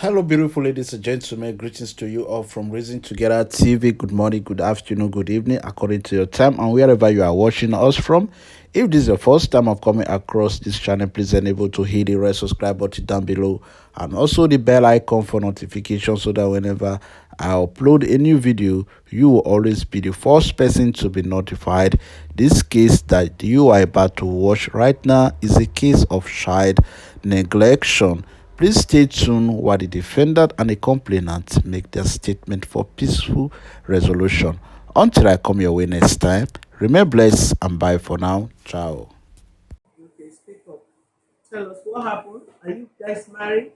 Hello, beautiful ladies and gentlemen. Greetings to you all from Raising Together TV. Good morning, good afternoon, good evening, according to your time and wherever you are watching us from. If this is your first time of coming across this channel, please enable to hit the red subscribe button down below and also the bell icon for notification so that whenever I upload a new video, you will always be the first person to be notified. This case that you are about to watch right now is a case of child neglection. Please stay tuned while the defendant and the complainant make their statement for peaceful resolution. Until I come your way next time, remain blessed and bye for now. Ciao. Okay, speak up. Tell us what happened. Are you guys married?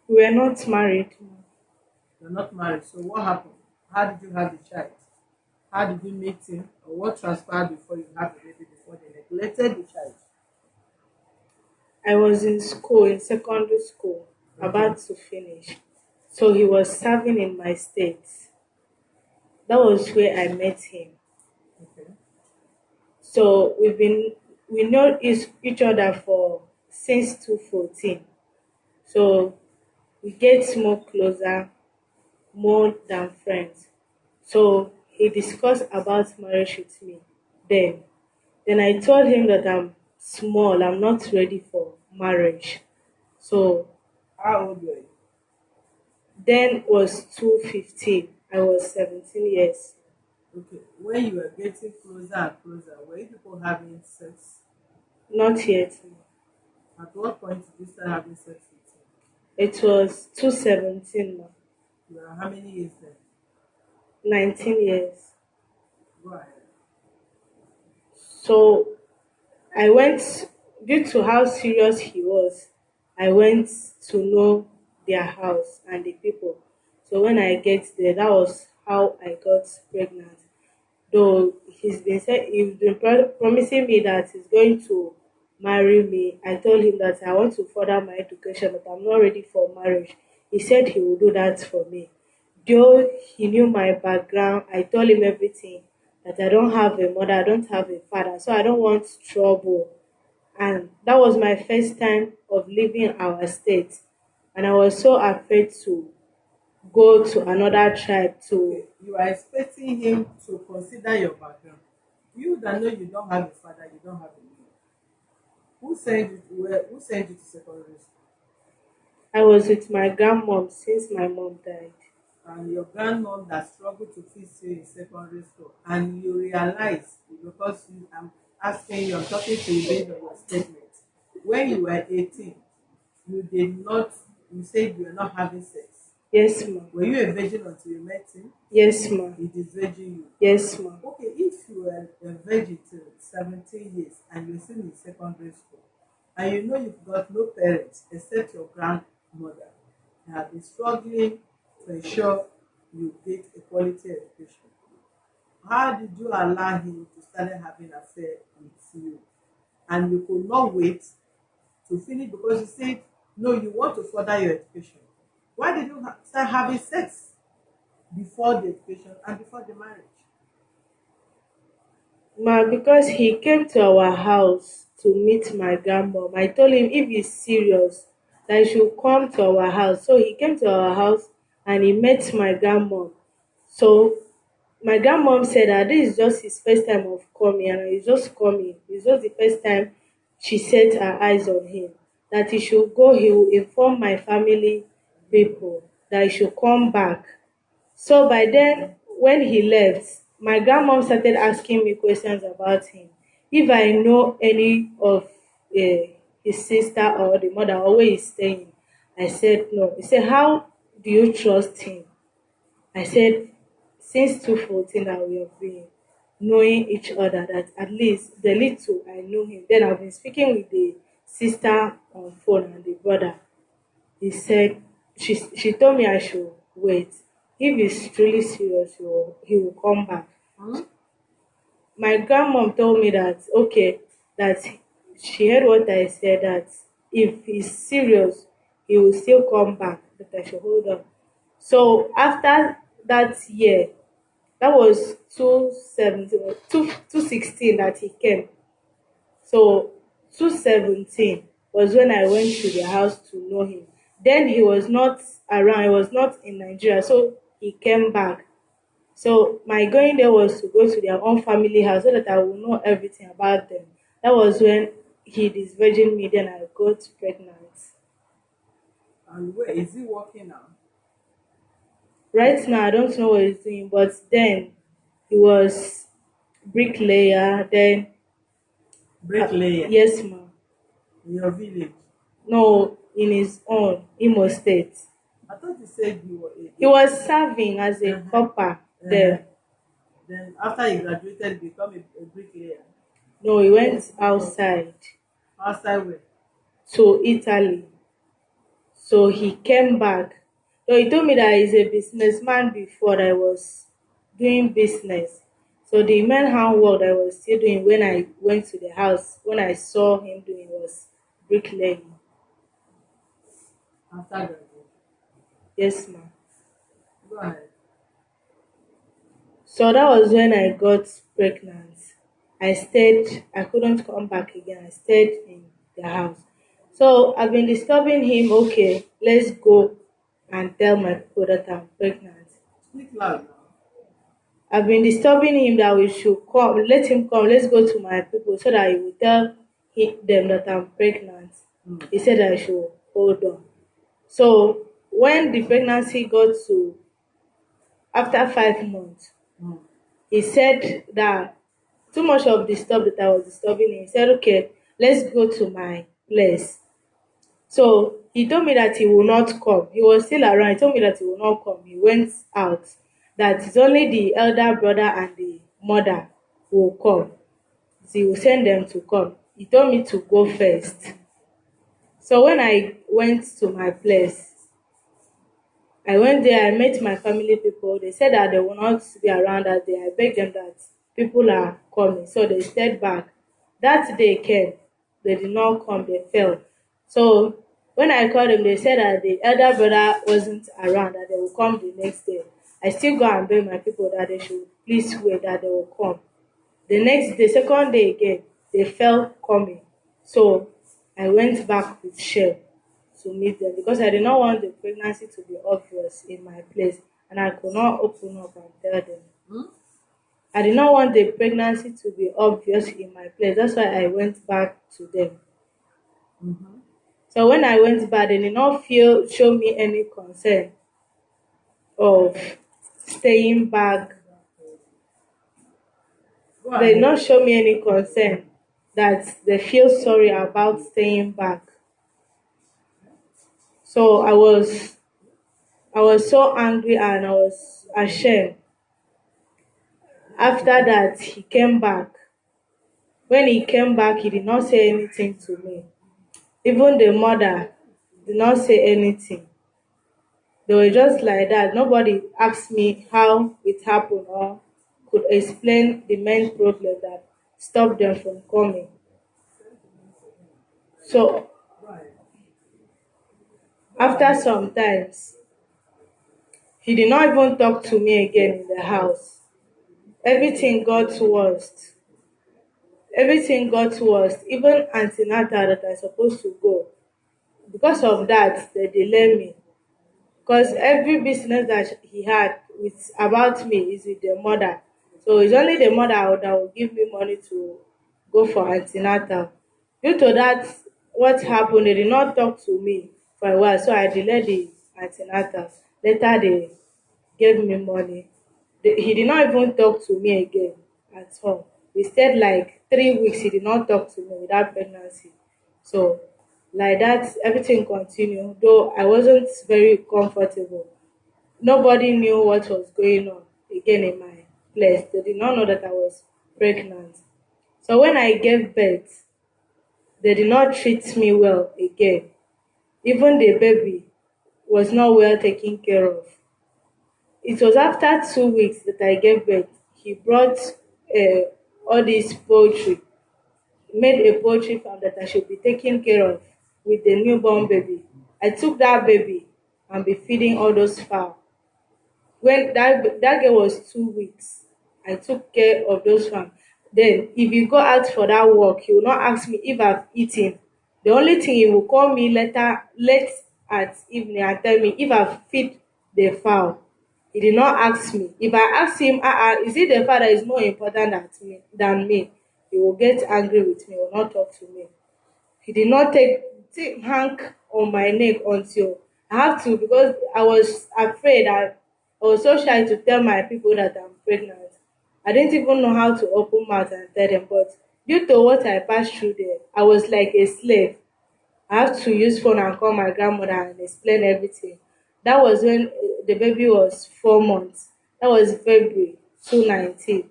We were not married. You're not married. So what happened? How did you have the child? How did you meet him? Or what transpired before you had the baby before they neglected the child? I was in school, in secondary school, Okay. about to finish. So he was serving in my state. That was where I met him. Okay. So we know each other for since 2014. So we get more closer, more than friends. So he discussed about marriage with me. Then then I told him that I'm small, I'm not ready for marriage. So How old were you? then was 215. I was 17 years. Okay. When you were getting closer and closer, were you people having sex? Not yet. At what point did you start having sex with him? It was 217 now. You were how many years then? 19 years. Go ahead. So I went, due to how serious he was, I went to know their house and the people. So when I get there, that was how I got pregnant. Though he's been promising me that he's going to marry me. I told him that I want to further my education, but I'm not ready for marriage. He said he will do that for me. Though he knew my background, I told him everything, that I don't have a mother, I don't have a father, so I don't want trouble. And that was my first time of leaving our state, and I was so afraid to go to another tribe to. Okay. You are expecting him to consider your background. You that know you don't have a father, you don't have a mother. Who sent you to secondary school? I was with my grandmom since my mom died. And your grandmom that struggled to feed you in secondary school, and you realize because I'm asking you, I'm talking to you based on your statement. When you were 18, you did not, you said you were not having sex. Yes, ma. Were you a virgin until you met him? Yes, ma. He disvirgin you. Yes, ma. Okay, if you were a virgin till 17 years and you're still in secondary school, and you know you've got no parents except your grandmother, you have been struggling to ensure you get a quality education. How did you allow him to start having affair with you? And you could not wait to finish because you said, no, you want to further your education. Why did you start having sex before the education and before the marriage? Ma, because he came to our house to meet my grandmom. I told him if he's serious, that he should come to our house. So he came to our house and he met my grandmom. So my grandmom said that this is just his first time of coming and he's just coming. It's just the first time she set her eyes on him. That he should go, he will inform my family people that he should come back. So by then, when he left, my grandmom started asking me questions about him. If I know any of his sister or the mother or where he's staying, I said no. He said, "How do you trust him?" I said, "Since 2014 that we have been knowing each other, that at least the little I know him. Then I've been speaking with the sister on phone and the brother. He said she told me I should wait. If he's truly serious, he will come back. Hmm? My grandmom told me that okay, that she heard what I said, that if he's serious, he will still come back, that I should hold on. So after that year, that was 217, 216 that he came. So 217 was when I went to the house to know him. Then he was not around, he was not in Nigeria, so he came back. So my going there was to go to their own family house so that I will know everything about them. That was when he disvirgined me, then I got pregnant. And where is he working now? Right now I don't know what he's doing, but then he was bricklayer, then Bricklayer yes ma'am. in your village. No, in his own Imo State. I thought you said you were He was serving as a copper uh-huh. there. Then after you graduated, you become a bricklayer. No, he went outside Outside where? to Italy. So he came back. So he told me that he's a businessman before that I was doing business. So the main handwork that I was still doing when I went to the house, when I saw him doing was bricklaying. After graduation. Yes, ma'am. Go ahead. So that was when I got pregnant. I stayed, I couldn't come back again. I stayed in the house. So I've been disturbing him, okay, let's go and tell my people that I'm pregnant. Speak loud now. I've been disturbing him that we should come, let him come, let's go to my people so that he will tell them that I'm pregnant. Mm. He said I should hold on. So when the pregnancy got to after 5 months, Mm. he said that too much of the stuff that I was disturbing him. He said, okay, let's go to my place. So he told me that he will not come. He was still around. He told me that he will not come. He went out. That it's only the elder brother and the mother who will come. So he will send them to come. He told me to go first. So when I went to my place, I went there, I met my family people. They said that they will not be around that day. I begged them that people are coming. So they stayed back. That day came. They did not come, they fell. So when I called them, they said that the elder brother wasn't around, that they will come the next day. I still go and beg my people that they should please wait, that they will come. The next day, second day again, they fell coming. So I went back with shame to meet them because I did not want the pregnancy to be obvious in my place and I could not open up and tell them. Mm? I did not want the pregnancy to be obvious in my place. That's why I went back to them. Mm-hmm. So when I went back, they did not show me any concern of staying back. Go They did ahead. not show me any concern that they feel sorry about staying back. So I was so angry and I was ashamed. After that, he came back. When he came back, he did not say anything to me. Even the mother did not say anything. They were just like that. Nobody asked me how it happened or could explain the main problem that stopped them from coming. So Go ahead. Go after ahead. some times, he did not even talk to me again in the house. Everything got worse. Everything got worse. Even antenatal that I supposed to go. Because of that, they delayed me. Because every business that he had with about me is with the mother. So it's only the mother that will give me money to go for antenatal. Due to that, what happened, they did not talk to me for a while. So I delayed the antenatal. Later they gave me money. He did not even talk to me again at all. We stayed like 3 weeks. He did not talk to me without pregnancy. So, like that, everything continued. Though I wasn't very comfortable. Nobody knew what was going on again in my place. They did not know that I was pregnant. So when I gave birth, they did not treat me well again. Even the baby was not well taken care of. It was after 2 weeks that I gave birth. He brought all this poultry, made a poultry farm that I should be taking care of with the newborn baby. I took that baby and be feeding all those fowl. When that girl was 2 weeks, I took care of those farm. Then if you go out for that work, he will not ask me if I've eaten. The only thing he will call me later, late at evening and tell me if I feed the fowl. He did not ask me. If I ask him, is it the fowl that is more important than me? He will get angry with me, will not talk to me. He did not take hank on my neck until I have to, because I was afraid. I was so shy to tell my people that I'm pregnant. I didn't even know how to open mouth and tell them. But due to what I passed through there, I was like a slave. I have to use phone and call my grandmother and explain everything. That was when the baby was 4 months. That was February 2019.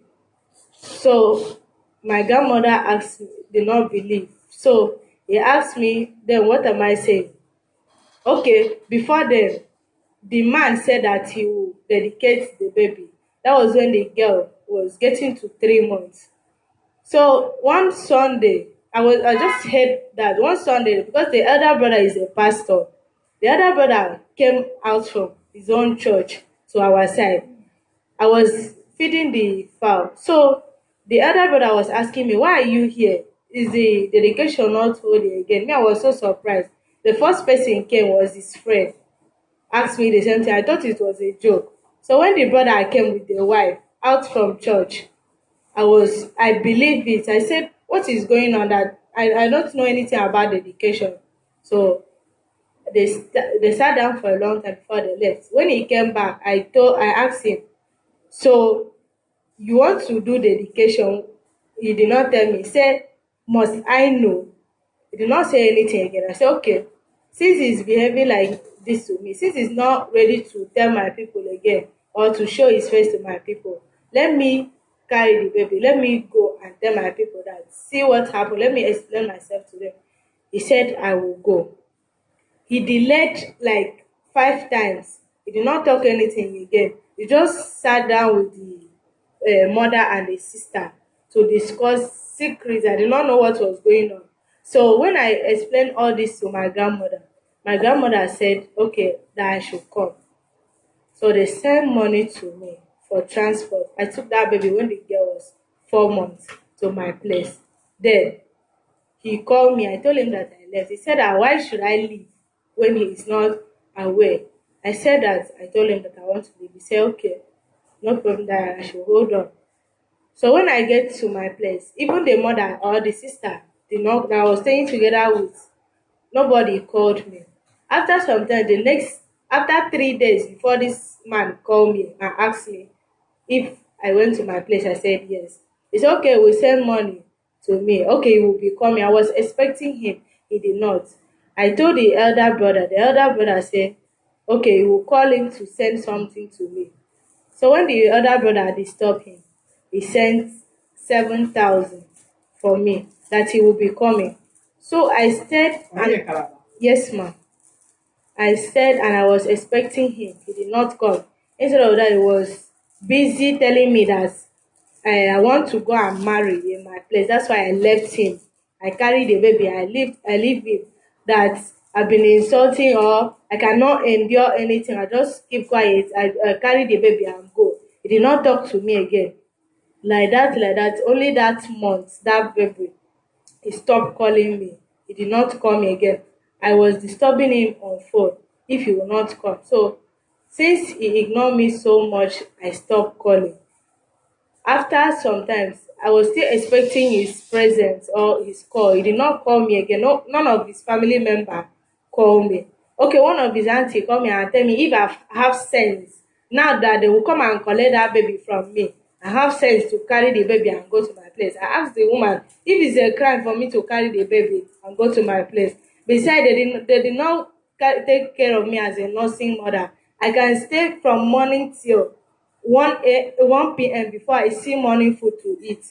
So my grandmother asked me, did not believe. So he asked me, then what am I saying? Okay, before then, the man said that he will dedicate the baby. That was when the girl was getting to 3 months. So one Sunday, I just heard that one Sunday, because the elder brother is a pastor. The elder brother came out from his own church to our side. I was feeding the fowl. So the elder brother was asking me, why are you here? Is the dedication not holy again? Me, I was so surprised. The first person came was his friend, asked me the same thing. I thought it was a joke. So when the brother came with the wife out from church, I believed it. I said, what is going on, that I don't know anything about dedication. So they sat down for a long time before they left. When he came back, I asked him, so you want to do dedication? He did not tell me. He said, must I know? He did not say anything again. I said, okay, since he's behaving like this to me, since he's not ready to tell my people again or to show his face to my people, let me carry the baby. Let me go and tell my people that, see what happened. Let me explain myself to them. He said, I will go. He delayed like 5 times. He did not talk anything again. He just sat down with the mother and the sister to discuss secrets. I did not know what was going on. So when I explained all this to my grandmother said, okay, that I should come. So they sent money to me for transport. I took that baby when the girl was 4 months to my place. Then he called me. I told him that I left. He said that, why should I leave when he is not aware? I said that I told him that I want to leave. He said, okay, no problem, that I should hold on. So when I get to my place, even the mother or the sister did not, that I was staying together with, nobody called me. After some time, after 3 days before this man called me and asked me if I went to my place, I said yes. He said, okay, we send money to me. Okay, he will be coming. I was expecting him. He did not. I told the elder brother. The elder brother said, okay, he will call him to send something to me. So when the other brother disturbed him, he sent 7,000 for me that he will be coming. So I stayed and yes, ma'am. I stayed and I was expecting him. He did not come. Instead of that, he was busy telling me that I want to go and marry in my place. That's why I left him. I carried the baby. I leave him. That I've been insulting, or I cannot endure anything. I just keep quiet. I carry the baby and go. He did not talk to me again. Like that, like that. Only that month, that baby, he stopped calling me. He did not call me again. I was disturbing him on phone if he will not come. So since he ignored me so much, I stopped calling. After sometimes, I was still expecting his presence or his call. He did not call me again. No, none of his family member called me. Okay, one of his auntie called me and tell me if I have sense. Now that they will come and collect that baby from me, I have sense to carry the baby and go to my place. I asked the woman if it's a crime for me to carry the baby and go to my place. Besides, they did not take care of me as a nursing mother. I can stay from morning till 1 p.m. before I see morning food to eat.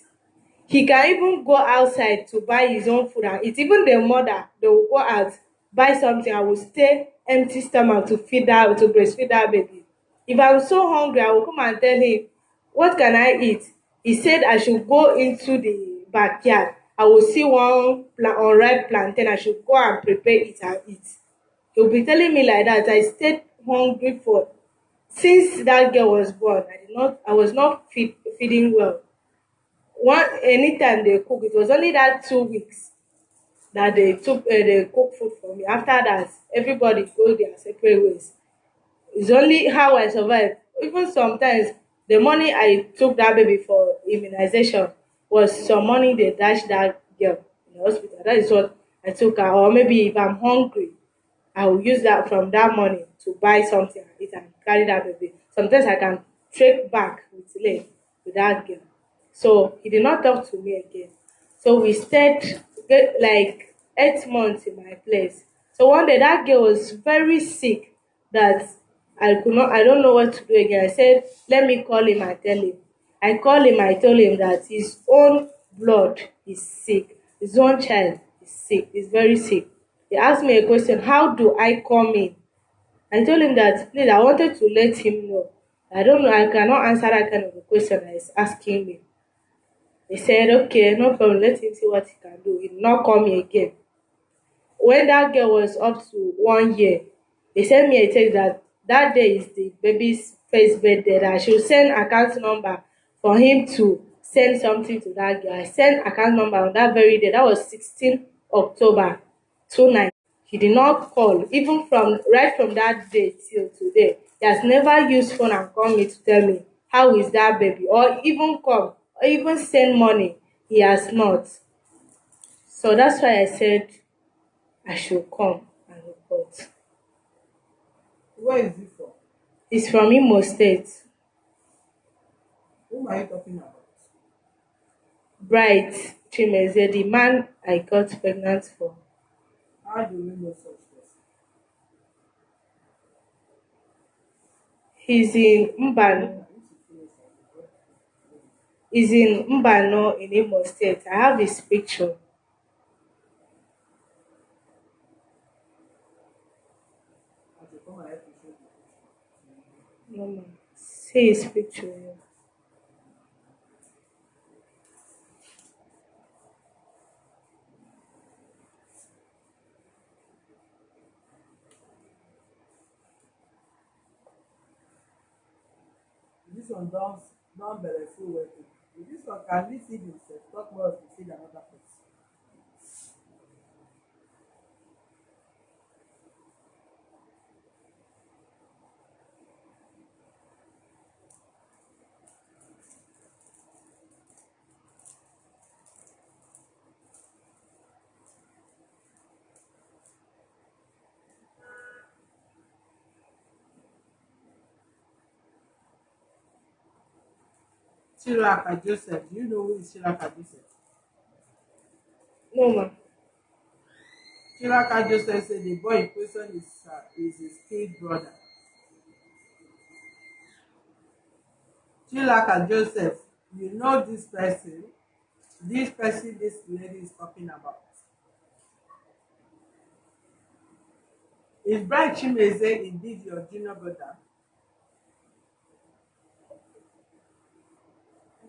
He can even go outside to buy his own food and eat. Even the mother, they will go out, buy something. I will stay empty stomach to breastfeed that baby. If I'm so hungry, I will come and tell him, what can I eat? He said I should go into the backyard. I will see one unripe plantain. I should go and prepare it and eat. He'll be telling me like that. I stayed hungry for since that girl was born. I was not feeding well. One anytime they cook, it was only that 2 weeks that they cook food for me. After that, everybody go their separate ways. It's only how I survive. Even sometimes, the money I took that baby for immunization was some money they dash that girl in the hospital. That is what I took her. Or maybe if I'm hungry, I will use that from that money to buy something and eat and carry that baby. Sometimes I can trek back with leg with that girl. So he did not talk to me again. So we stayed like 8 months in my place. So one day that girl was very sick that I don't know what to do again. I said, let me call him and tell him. I called him, I told him that his own blood is sick. His own child is sick, is very sick. He asked me a question, how do I come in? I told him that please I wanted to let him know. I don't know, I cannot answer that kind of a question that he's asking me. He said, okay, no problem, let him see what he can do. He did not call me again. When that girl was up to 1 year, they sent me a text that that day is the baby's first birthday, that I should send account number for him to send something to that girl. I sent account number on that very day. That was 16 October 29. He did not call, even from right from that day till today. He has never used phone and call me to tell me how is that baby, or even come, or even send money. He has not. So that's why I said I should come and report. Where is it from? He's from Imo State. Whom are you talking about? Bright Chimezie, the man I got pregnant for. How do we know such person? He's in Mbano. He's in Mbano in Imo State. I have his picture. Okay, come and help me show the No man. See his picture here. this one don belle full well. This one can he feed himself? Talk more to feed another person. Chiraka Joseph, do you know who is Chiraka Joseph? No man. Chiraka Joseph said the boy in question is his kid brother. Chiraka Joseph, you know this person this lady is talking about. Is Bright Chimezie indeed your junior brother?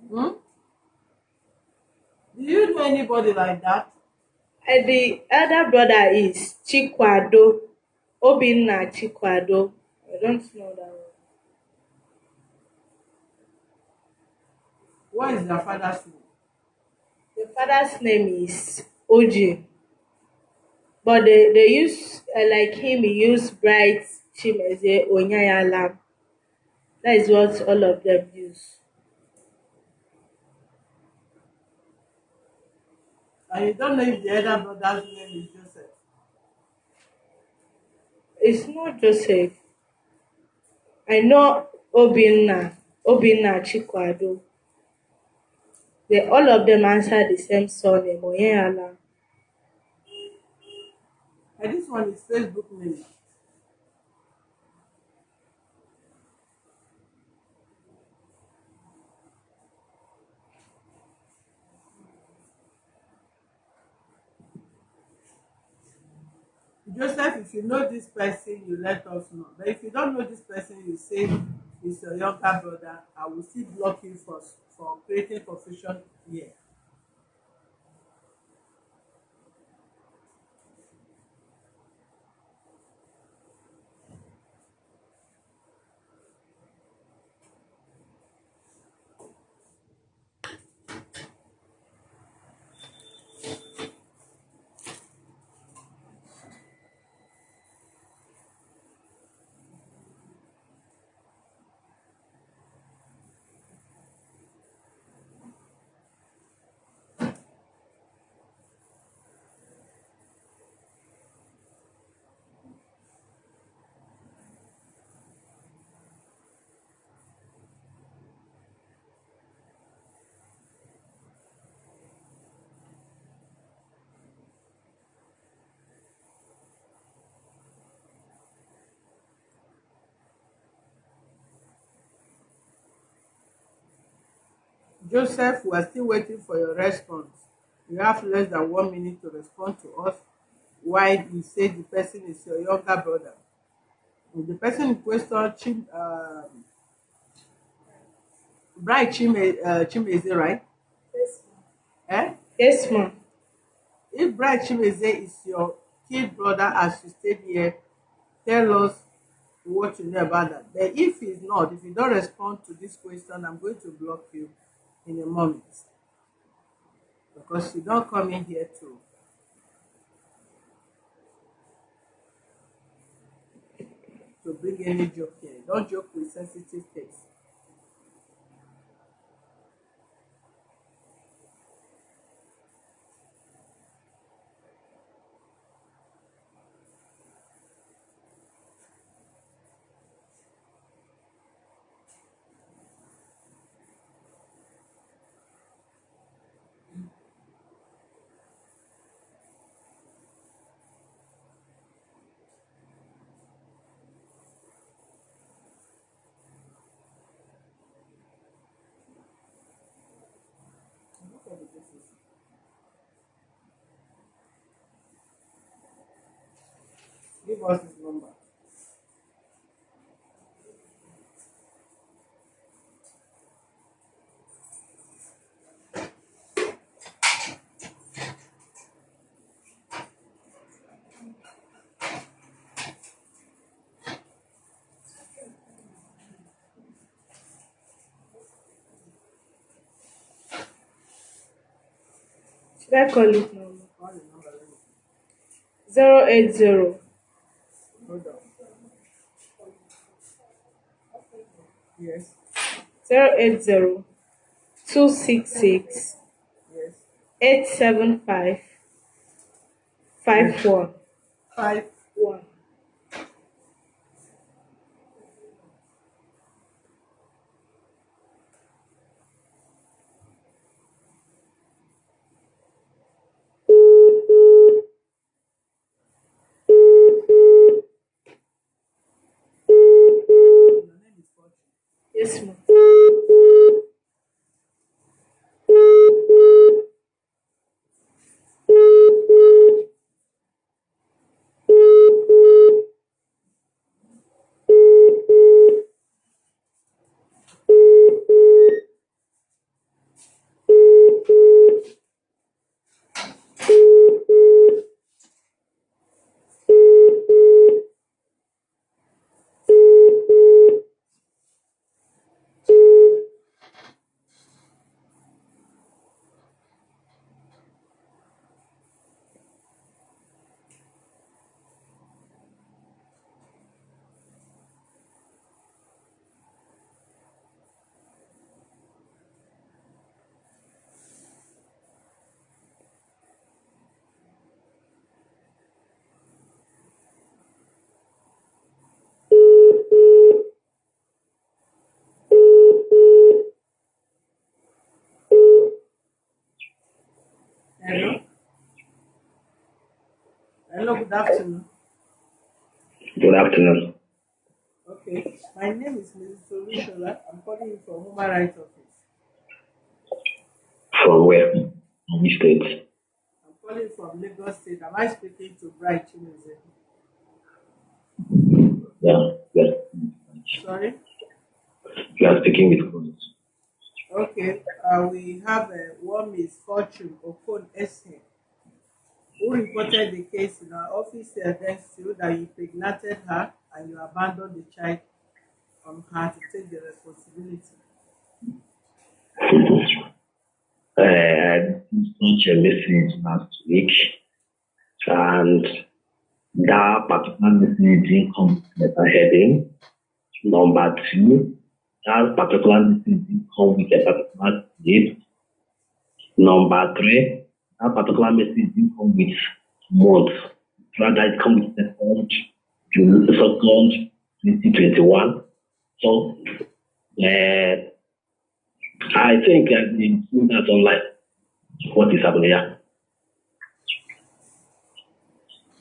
Hmm? Do you know anybody like that? And the elder brother is Chikwado. Obinna Chikwado. I don't know that one. What is their father's name? The father's name is Oji. But they use like him, he use Bright Chimezie Onyayalam. That is what all of them use. And you don't know if the elder brother's name is Joseph. It's not Joseph. I know Obinna Chikwado. They all of them answer the same surname, Onyayalam. And this one is Facebook name. Joseph, if you know this person, you let us know. But if you don't know this person, you say it's your younger brother, I will still block you for creating confusion here. Joseph, we are still waiting for your response. You have less than 1 minute to respond to us. Why you say the person is your younger brother? The person in question, Bright Chimezie, right? Eh? Yes, ma'am. If Bright Chimezie is your kid brother as you stayed here, tell us what you know about that. But if he's not, if you don't respond to this question, I'm going to block you in a moment because you don't come in here to bring any joke here. Don't joke with sensitive things. Give us his number. Should I call it now? Call the number. Let me 080 hold on. Yes. 080 266 Yes. 875 Yes. 51. 5. Your name is Fortune. Yes, ma'am. Hello. Hello. Good afternoon. Good afternoon. Okay. My name is Mrs. Solushola. I'm calling you from Human Rights Office. From where? From which state? I'm calling from Lagos State. Am I speaking to Bright Chimezie? Yeah, yes. Sorry. You are speaking with us. Okay. We have one Miss Fortune Okon Essien who reported the case in our office against you that you impregnated her and you abandoned the child on her to take the responsibility. I sent a message last week, and that particular message didn't come with a heading. Number two, that particular message didn't come with a particular date. Number three, that particular message didn't come with month. Rather, it comes with the second, 2021. So, uh, I think that's online. What is happening here?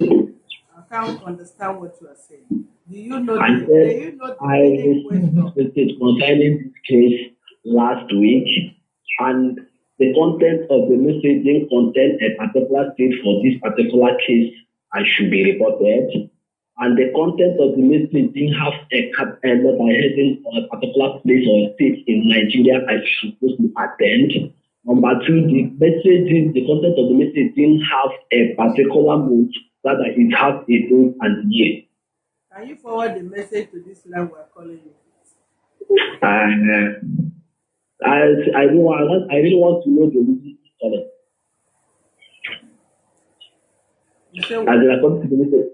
I can't understand what you are saying. I Do said you know the I meaning received this question? message concerning this case last week. and the content of the message didn't contain a particular state for this particular case, I should be reported. And the content of the message didn't have a letter heading or a particular place or state in Nigeria I should supposed to attend. Number two, the content of the message didn't have a particular month, rather it has a date and year. Can you forward the message to this line we're calling you? And I really want to know the reason for it. You say As what? in, according to the message,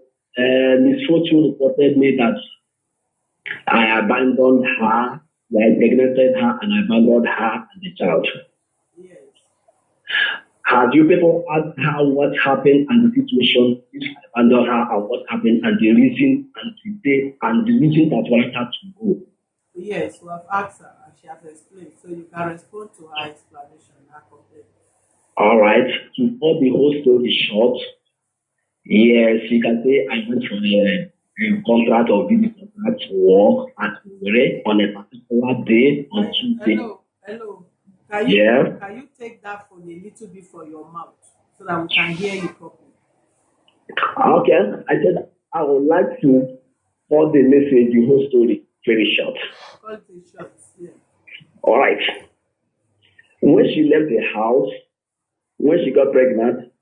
Miss Fortune reported me that I abandoned her, I impregnated her, and I abandoned her and the child. Yes. Have you people asked her what happened and the situation if I abandoned her and what happened and the reason and the day and the reason that wanted her to go? Yes, we have asked her and she has explained. So you can respond to her explanation, her complaint. All right, to cut the whole story short, yes, you can say I went for a contract or visit contract to work at Owerri on a particular day on Tuesday. Hello. Can you Yeah. can you take that phone a little bit from your mouth so that we can hear you properly? Okay, I said I would like to cut the message, the whole story, very short. Call it a short. Yeah. All right. When she left the house, when she got pregnant,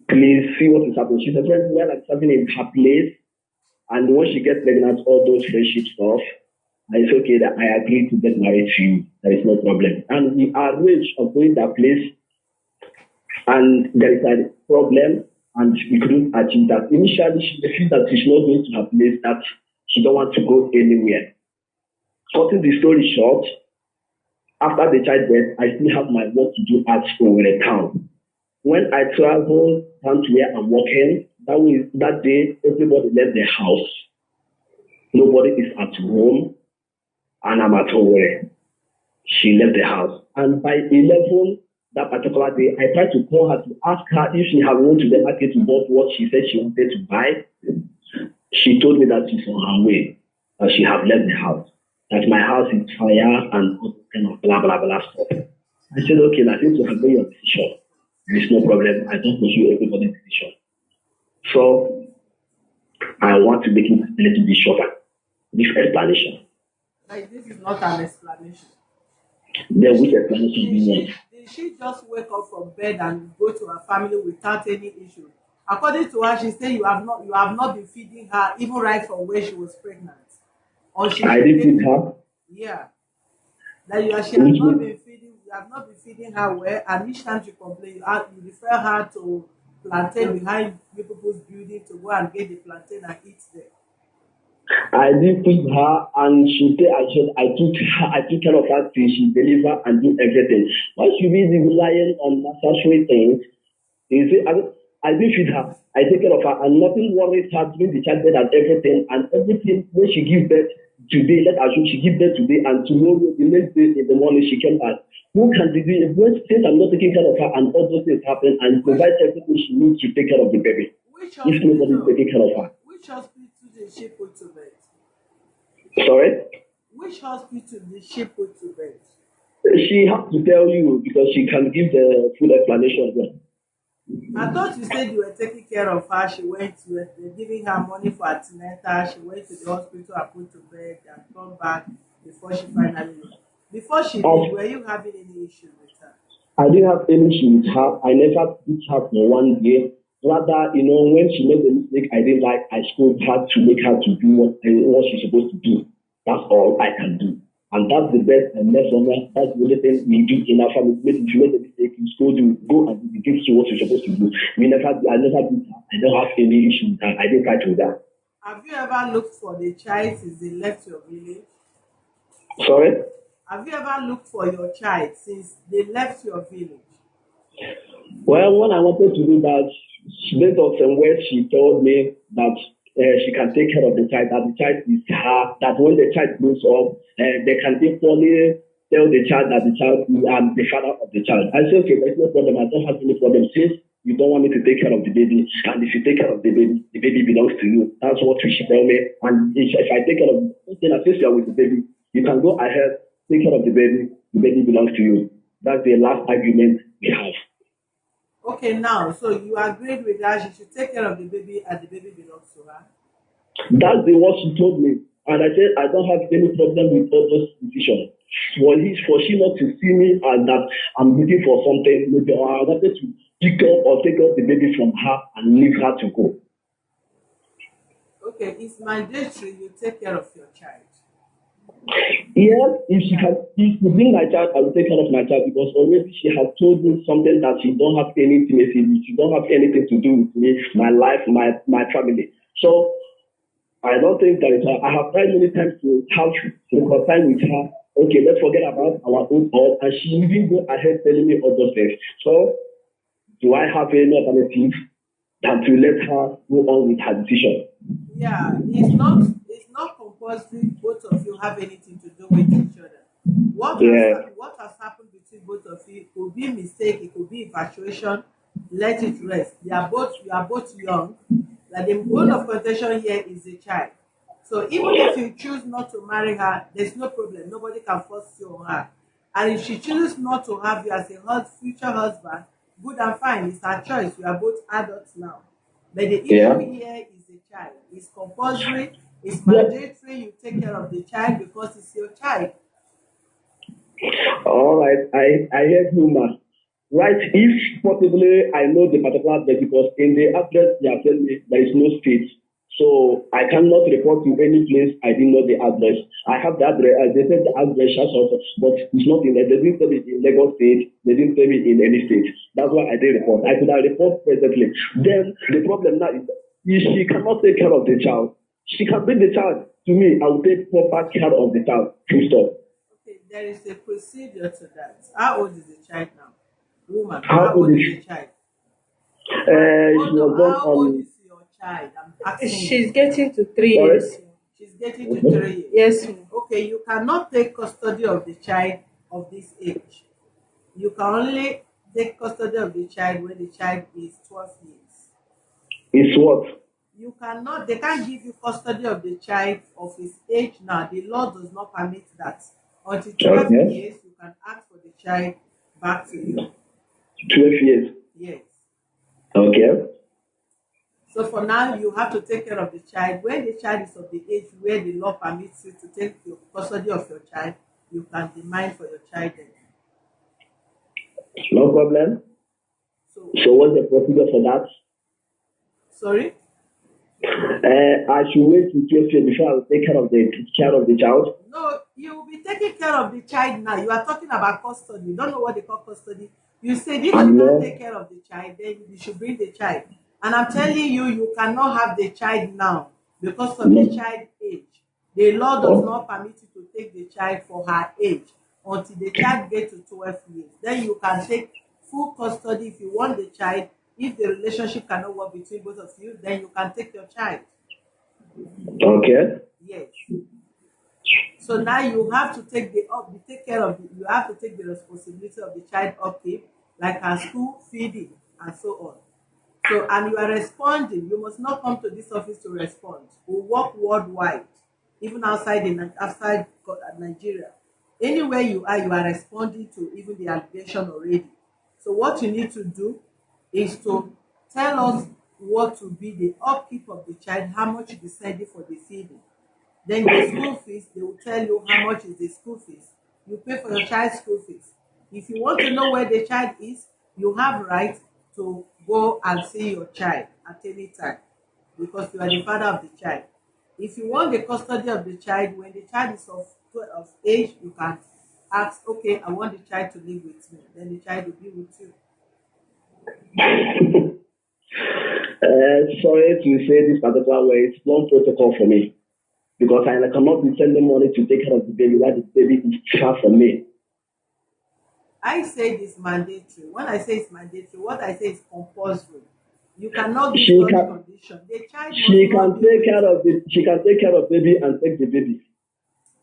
please see what is happening. She's a friend well and serving in her place. And when she gets pregnant, all those friendship stuff, and it's okay that I agree to get married to you. There is no problem. And we arranged of going that place, and there is a problem, and we couldn't achieve that. Initially, she feels that she's not going to her place, that she don't want to go anywhere. Cutting the story short, after the childbirth, I still have my work to do at Owerri town. When I travel down to where I'm working, that day everybody left their house. Nobody is at home, and I'm at Owerri. She left the house, and by 11 that particular day, I tried to call her to ask her if she had gone to the market to buy what she said she wanted to buy. She told me that she's on her way, that she had left the house, that my house is fire and all kind of blah blah blah stuff. I said, okay, now since you have made your decision, there is no problem. I don't pursue everybody's decision. So I want to make it a little bit shorter. This explanation. Like this is not an explanation. Then which explanation do Did you she want? did she just wake up from bed and go to her family without any issue? According to her, she said you have not been feeding her even right from where she was pregnant. Or she I should didn't take feed her. yeah. That she has Which not means been feeding you have not been feeding her well, and each time she complain, you refer her to plantain behind you people's building to go and get the plantain and eat them. I did feed her, and she said I took care of her till she deliver and do everything. Why should we be relying on necessary things? You see, I did feed her, I take care of her, and nothing worries her during the childbirth and everything when she give birth today, let's assume she give birth today and tomorrow, the next day in the morning she came back. Who can be doing when since I'm not taking care of her and all those things happen and provide everything she needs to take care of the baby? Which If nobody is hospital taking care of her. which hospital did she put to bed? Sorry? Which hospital did she put to bed? She has to tell you because she can give the full explanation well. I thought you said you were taking care of her. You were giving her money for antenatal. She went to the hospital and put to bed and come back before she finally left. Before she did, Of were you having any issue with her? I didn't have any issue with her. I never beat her for one day. Rather, when she made the mistake I didn't like, I scolded her to make her to do what she's supposed to do. That's all I can do. And that's the best and best from her. That's the only thing we do in our family. If you make a mistake, you scold you, go and do what you're supposed to do. I never beat her. I don't have any issue with her. I didn't fight with her. Have you ever looked for the child since they left your village? Sorry? Have you ever looked for your child since they left your village? Well, when I wanted to do that, based on some words she told me that she can take care of the child, that the child is her, that when the child grows up, they can equally tell the child that the child is the father of the child. I said, okay, there's no problem. I don't have any problem since you don't want me to take care of the baby. And if you take care of the baby belongs to you. That's what she told me. And if I take care of the since you are with the baby, you can go ahead, take care of the baby belongs to you. That's the last argument we have. Okay, now, so you agreed with her. She should take care of the baby, and the baby belongs to her. That's the what she told me. And I said I don't have any problem with all those decisions. For she not to see me and that I'm looking for something, maybe I wanted to pick up or take up the baby from her and leave her to go. Okay, it's mandatory you take care of your child. Yes, if she Yeah. can, if you bring my child, I will take care of my child because already she has told me something that she don't have any intimacy with, she don't have anything to do with me, my life, my family. So I don't think that I have tried many times to have reconcile with her. Okay, let's forget about our own thoughts, and she even go ahead telling me all those things. So do I have any alternative than to let her go on with her decision? Yeah, it's not compulsory both of you have anything to do with each other. Yeah, What has happened between both of you could be mistake, it could be infatuation. Let it rest. You are both young. Like the bone of contention here is the child. So even if you choose not to marry her, there's no problem. Nobody can force you on her. And if she chooses not to have you as a future husband, good and fine. It's her choice. You are both adults now. But the issue yeah. here is the child. It's compulsory, it's Yeah. mandatory you take care of the child because it's your child. All right, I hear you, ma. Right, if possibly I know the particular address because in the address they are telling me there is no street. So I cannot report to any place I didn't know the address. I have the address, they said the address has also, but it's not in there. They didn't tell me in Lagos State, they didn't tell me in any state. That's why I didn't report. I could have report presently. Then the problem now is that if she cannot take care of the child, she can bring the child to me. I will take proper care of the child. Full stop. Okay, there is a procedure to that. How old is the child now? Woman, How how old old is is the she? child? Man, She hold on. was born How old on. is your child? I'm asking you. She's getting to three Sorry. years. She's getting to Okay. 3 years. Yes, ma'am. Okay, you cannot take custody of the child of this age. You can only take custody of the child when the child is 12 years. It's what? They can't give you custody of the child of his age now. The law does not permit that. Until 12 Okay. years, you can ask for the child back to you. 12 years. Yes. Okay. So for now, you have to take care of the child. When the child is of the age where the law permits you to take your custody of your child, you can demand for your child then. No problem. So, So what's the procedure for that? sorry? I should wait till 12 years before I will take care of the child. No, you will be taking care of the child now. You are talking about custody. You don't know what they call custody. You said if she can't Yeah. take care of the child, then you should bring the child. And I'm telling you, you cannot have the child now because of the No. child age. The law does Oh, not permit you to take the child for her age until the child gets to 12 years. Then you can take full custody if you want the child. If the relationship cannot work between both of you, then you can take your child. okay. Yes. So now you have to take care of you have to take the responsibility of the child upkeep, like her school feeding and so on. So and you are responding. You must not come to this office to respond. We work worldwide, even outside Nigeria. Anywhere you are responding to even the allegation already. So what you need to do is to tell us what will be the upkeep of the child, how much you decided for the feeding. Then the school fees, they will tell you how much is the school fees. You pay for your child's school fees. If you want to know where the child is, you have right to go and see your child at any time because you are the father of the child. If you want the custody of the child, when the child is of age, you can ask, okay, I want the child to live with me. Then the child will be with you. Sorry to say this particular way. It's non protocol for me because I cannot be sending money to take care of the baby while the baby is far from me. I say this mandatory. When I say it's mandatory, what I say is compulsory. You cannot give She such can condition. The child must she not can be take with care you. of the she can take care of baby and take the baby.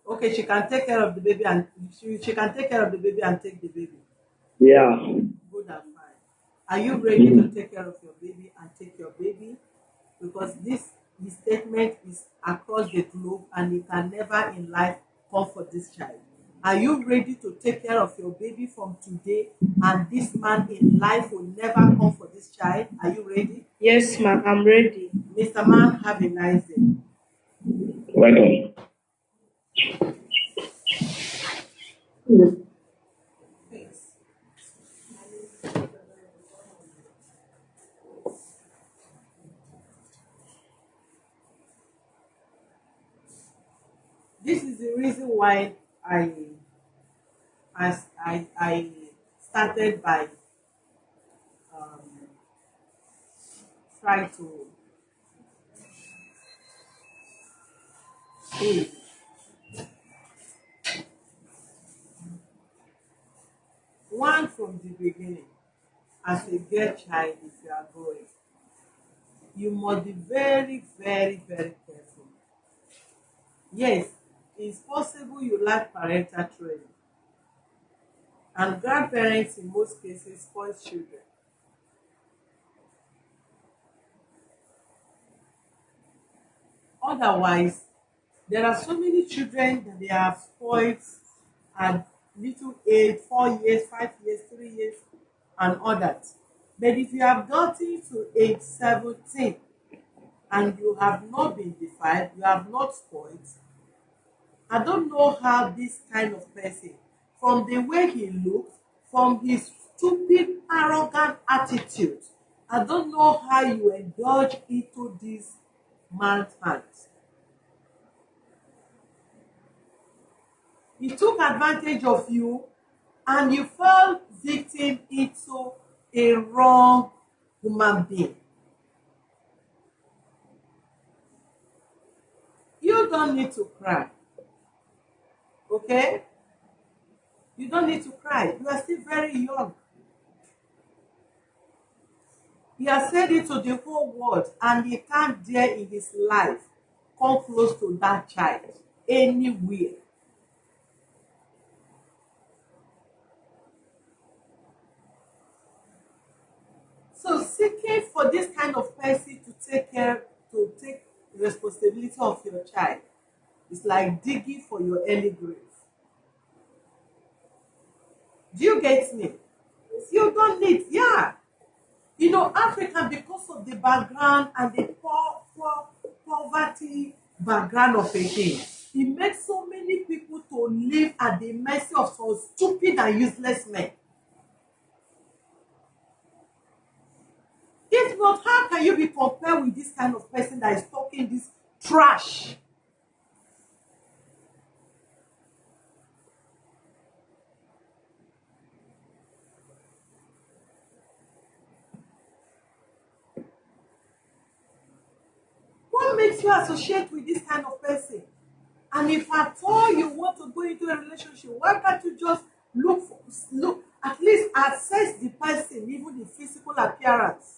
Okay, she can take care of the baby and she can take care of the baby and take the baby. Yeah. Good and fine. Are you ready to Mhm. take care of your baby and take your baby? Because this statement is across the globe and you can never in life come for this child. Are you ready to take care of your baby from today? And this man in life will never come for this child. Are you ready? Yes, ma, I'm ready. Mr. Man, have a nice day. Welcome. Thanks. This is the reason why I started by um, trying to say one from the beginning. As a girl child, if you are growing, you must be very, very, very careful. Yes, it's possible you lack parental training, and grandparents in most cases spoil children. Otherwise, there are so many children that they have spoiled at little age, 4 years, 5 years, 3 years, and all that. But if you have gotten to age 17 and you have not been defied, you have not spoiled, I don't know how this kind of person, from the way he looks, from his stupid, arrogant attitude, I don't know how you indulge into this man's hands. He took advantage of you and you fell victim into a wrong human being. You don't need to cry, okay? You don't need to cry. You are still very young. He has said it to the whole world, and he can't dare in his life come close to that child anywhere. So seeking for this kind of person to take responsibility of your child is like digging for your early grave. Do you get me? You don't need, yeah. You know, Africa, because of the background and the poverty background of a thing, it makes so many people to live at the mercy of some stupid and useless men. If not, how can you be compared with this kind of person that is talking this trash? What makes you associate with this kind of person? And if at all you want to go into a relationship, why can't you just look at least assess the person, even the physical appearance?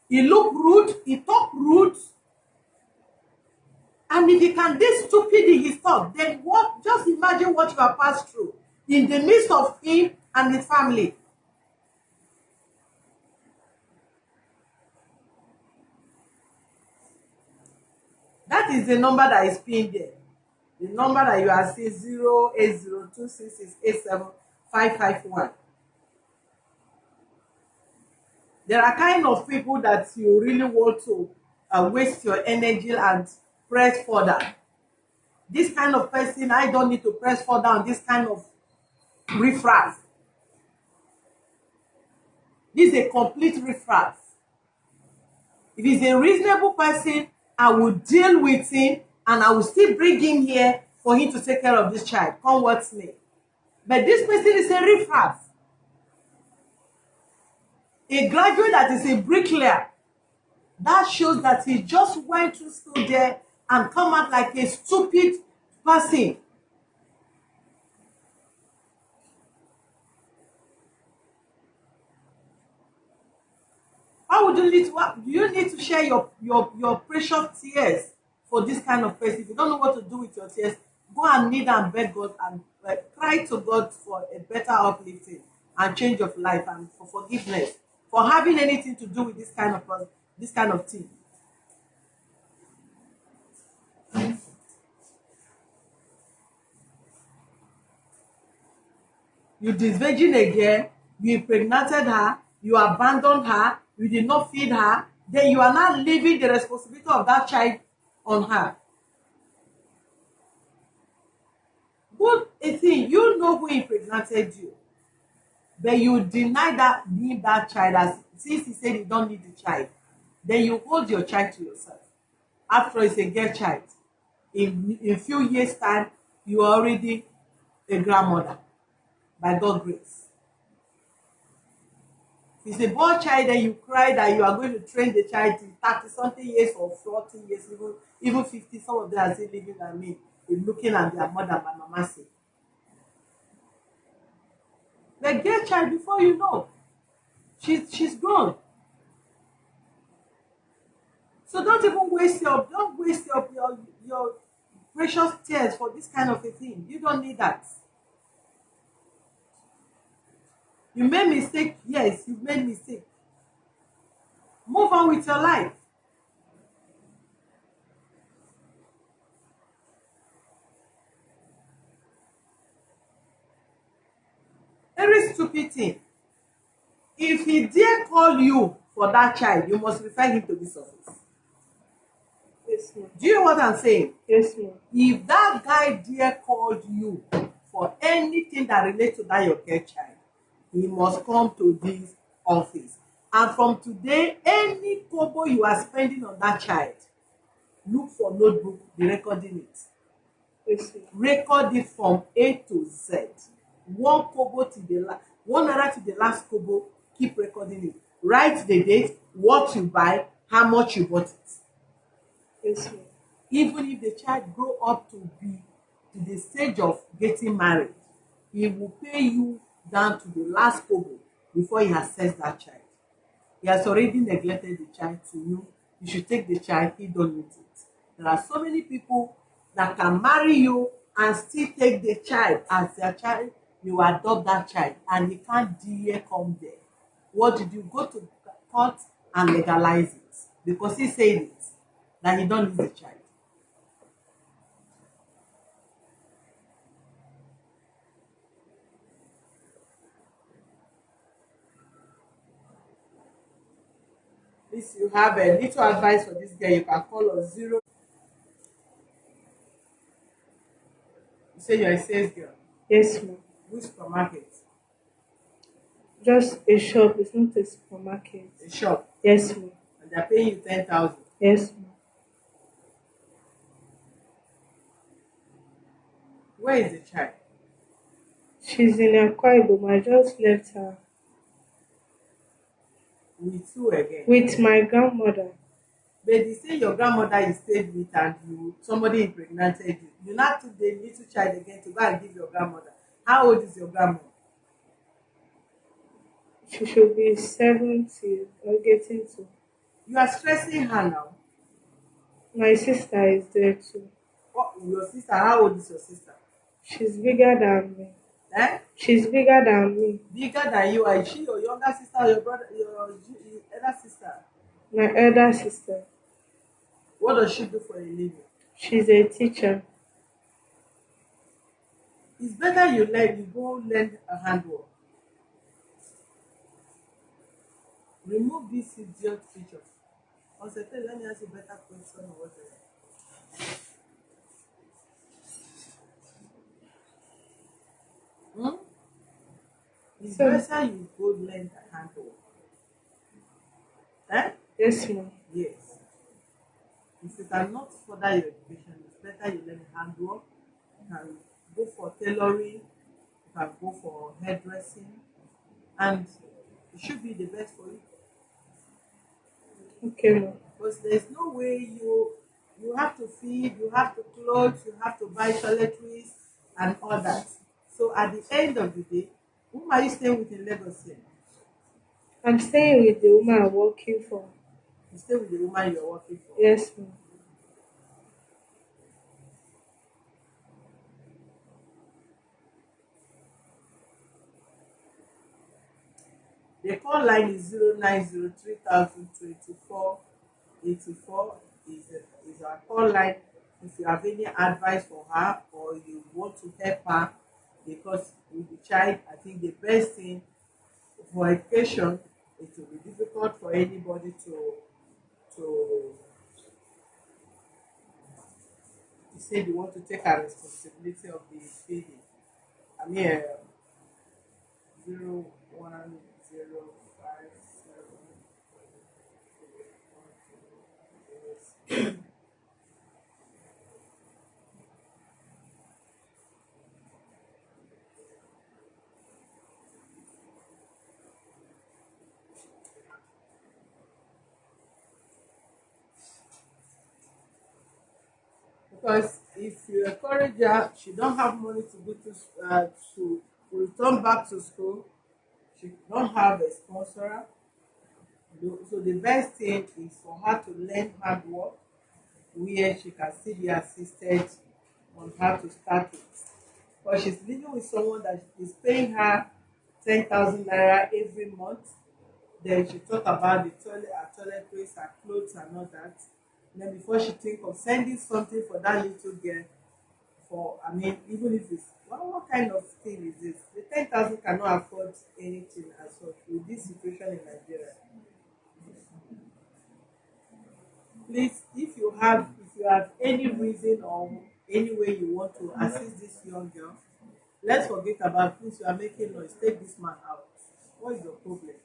He look rude, he talk rude, and if he can this stupid in his talk, then what? Just imagine what you have passed through in the midst of him and his family. That is the number that is pinned there. The number that you are seeing 08026687551. There are kind of people that you really want to waste your energy and press further. This kind of person, I don't need to press further on this kind of riffraff. This is a complete riffraff. If he's a reasonable person, I will deal with him and I will still bring him here for him to take care of this child. Come what may. But this person is a riffraff. A graduate that is a bricklayer. That shows that he just went to school there and come out like a stupid person. Why would you need to, do you need to share your precious tears for this kind of person? If you don't know what to do with your tears, go and kneel and beg God and cry to God for a better uplifting and change of life and for forgiveness for having anything to do with this kind of thing. you disvirgin again, you impregnated her, you abandoned her, you did not feed her, then you are now leaving the responsibility of that child on her. Good thing, you know who impregnated you, but you deny that him that child, as since he said you don't need the child, then you hold your child to yourself. After all, it's a girl child. In few years time, you are already a grandmother by God grace. If it's a boy child and you cry that you are going to train the child till 30 something years or 40 years, even 50, some of them are still living at me, looking at their mother, my mama say. The girl child, before you know, she's grown. So don't waste your precious tears for this kind of a thing. You don't need that. You made mistake, yes, you made mistake. Move on with your life. Very stupid thing. If he dare call you for that child, you must refer him to this office. Yes, ma'am. Do you know what I'm saying? Yes, ma'am. If that guy dare called you for anything that relates to that your care child, he must come to this office. And from today, any kobo you are spending on that child, look for notebook, be recording it. Yes, ma'am. Record it from A to Z. One kobo to the last, 1 naira to the last kobo, keep recording it. Write the date, what you buy, how much you bought it. Yes, ma'am. Even if the child grow up to be to the stage of getting married, he will pay you down to the last kobo before he assess that child. He has already neglected the child to you. You should take the child, he don't need it. There are so many people that can marry you and still take the child as their child. You adopt that child and he can't dare come there. What did you go to court and legalize it? Because he said it, that he don't need the child. Please, you have a little advice for this girl, you can call us 0. You say you're a sales girl. Yes, ma'am. Which supermarket? Just a shop. It's not a supermarket. A shop. Yes, ma'am. And they're paying you 10,000. Yes, ma'am. Where is the child? She's in Akwa Ibom. I just left her With who again? with my grandmother. But they say your grandmother you stayed with and somebody impregnated you. You now took the little child again to go and give your grandmother. How old is your grandma? She should be 70 or getting to. You are stressing her now. My sister is there too. What, your sister, how old is your sister? She's bigger than me. Eh? She's bigger than me. Bigger than you. Is she your younger sister or your brother, your elder sister? My elder sister. What does she do for a living? She's a teacher. It's better you go learn a handwork. Remove this idiot picture. Also, let me ask you a better question or whatever. Hmm? It's So, better you go learn the handwork. Eh? yes, ma'am. Yes. If you cannot further your education, it's better you learn handwork. You can go for tailoring, you can go for hairdressing, and it should be the best for you. Okay, ma'am. Because there's no way you have to feed, you have to clothe, you have to buy toiletries and all that. So at the end of the day, whom are you staying with in Lagos here? I'm staying with the woman I'm working for. You stay with the woman you're working for. Yes, ma'am. The call line is 090302484 is our call line. If you have any advice for her or you want to help her, because with the child. I think the best thing for education, it will be difficult for anybody to say they want to take a responsibility of the feeding. I mean, 01057. Because if you encourage her, she don't have money to go to return back to school. She don't have a sponsor. So the best thing is for her to learn hard work where she can still be assisted on how to start it. But she's living with someone that is paying her 10,000 naira every month. Then she talk about the toilet, her toilet waste, her clothes, and all that. And then before she think of sending something for that little girl, for I mean, even if it's what kind of thing is this? The 10,000 cannot afford anything as such with this situation in Nigeria. Please, if you have any reason or any way you want to assist this young girl, let's forget about things you are making noise. Take this man out. What is your problem?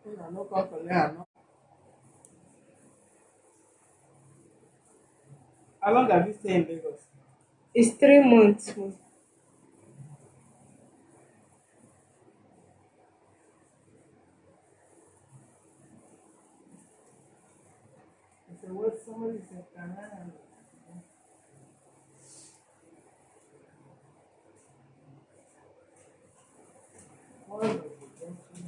Una no come collect her, no. How long have you stayed in Lagos? It's 3 months, ma. I said, what somebody said, can I have one of the junction?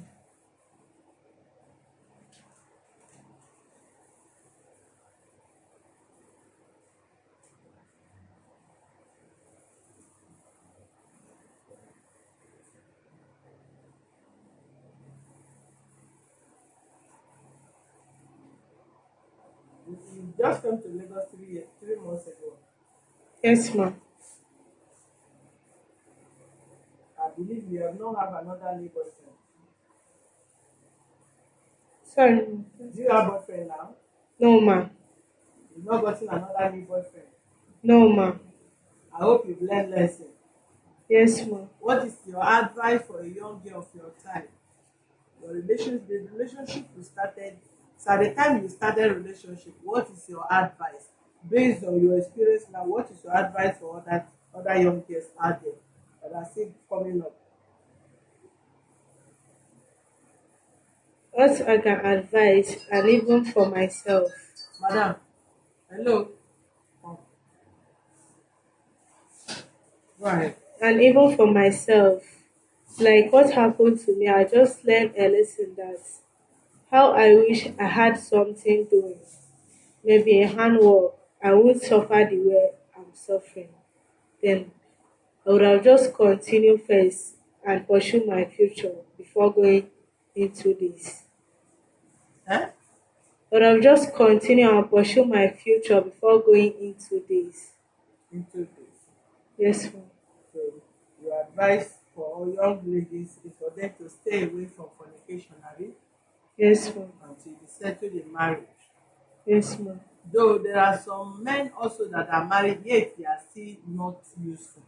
You just came to Lagos 3 years, 3 months ago. Yes, ma. I believe you have not have another new boyfriend. Sorry. Do you have boyfriend now? No, ma. You've not gotten another new boyfriend. No, ma. I hope you've learned lesson. Yes, ma. What is your advice for a young girl of your time? The relationship you started. So at the time you started relationship, what is your advice based on your experience now? What is your advice for other young girls out there that are still coming up? What I can advise, and even for myself, Madam, hello. Oh, go ahead. and even for myself, like what happened to me, I just learned a lesson that how I wish I had something doing, maybe a handwork, I would suffer the way I'm suffering. Then I would have just continued first and pursue my future before going into this. Eh? I would have just continued and pursue my future before going into this. Into this. Yes, ma'am. So your advice for all young ladies is for them to stay away from fornication, abi, Yes, ma'am. until they settle in marriage. Yes, ma'am. Though there are some men also that are married, yet they are still not useful.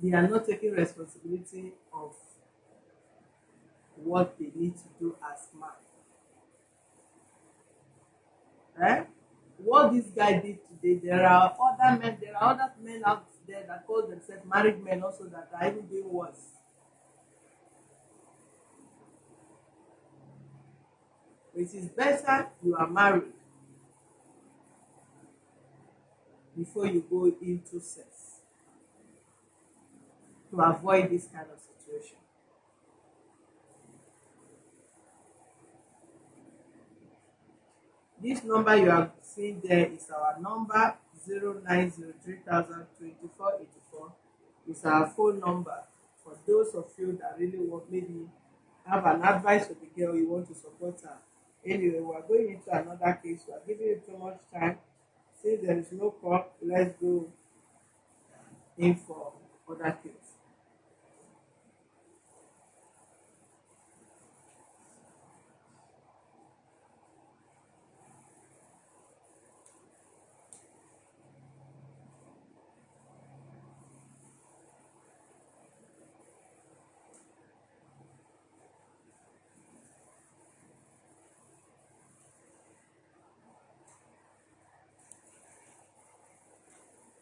They are not taking responsibility of what they need to do as man. Eh? What this guy did today, there are other men out there that call themselves married men also that are even doing worse. It is better you are married before you go into sex to avoid this kind of situation. This number you are seeing there is our number 090302484. is our phone number for those of you that really want maybe have an advice for the girl you want to support her. Anyway, we are going into another case. We are giving you too much time. Since there is no call, let's go in for other case.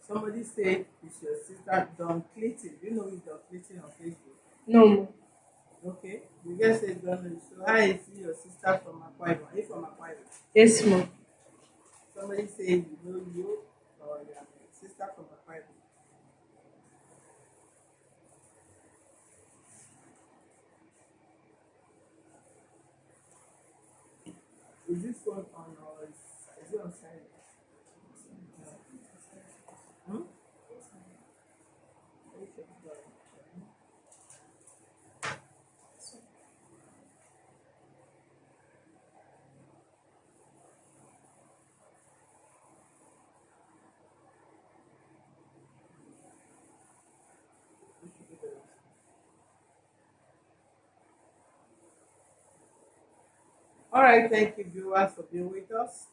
Somebody said it's your sister Don Clinton. Do you know who's Don Clinton on Facebook? No, ma. Okay. You guys say Don know. So how is he your sister from Akwa Ibom? Are you from Akwa Ibom? Yes, ma. Somebody say you know you or your sister from Akwa Ibom. Is this phone on or is it on silent? Hmm? Let me check it out. All right, thank you viewers for being with us.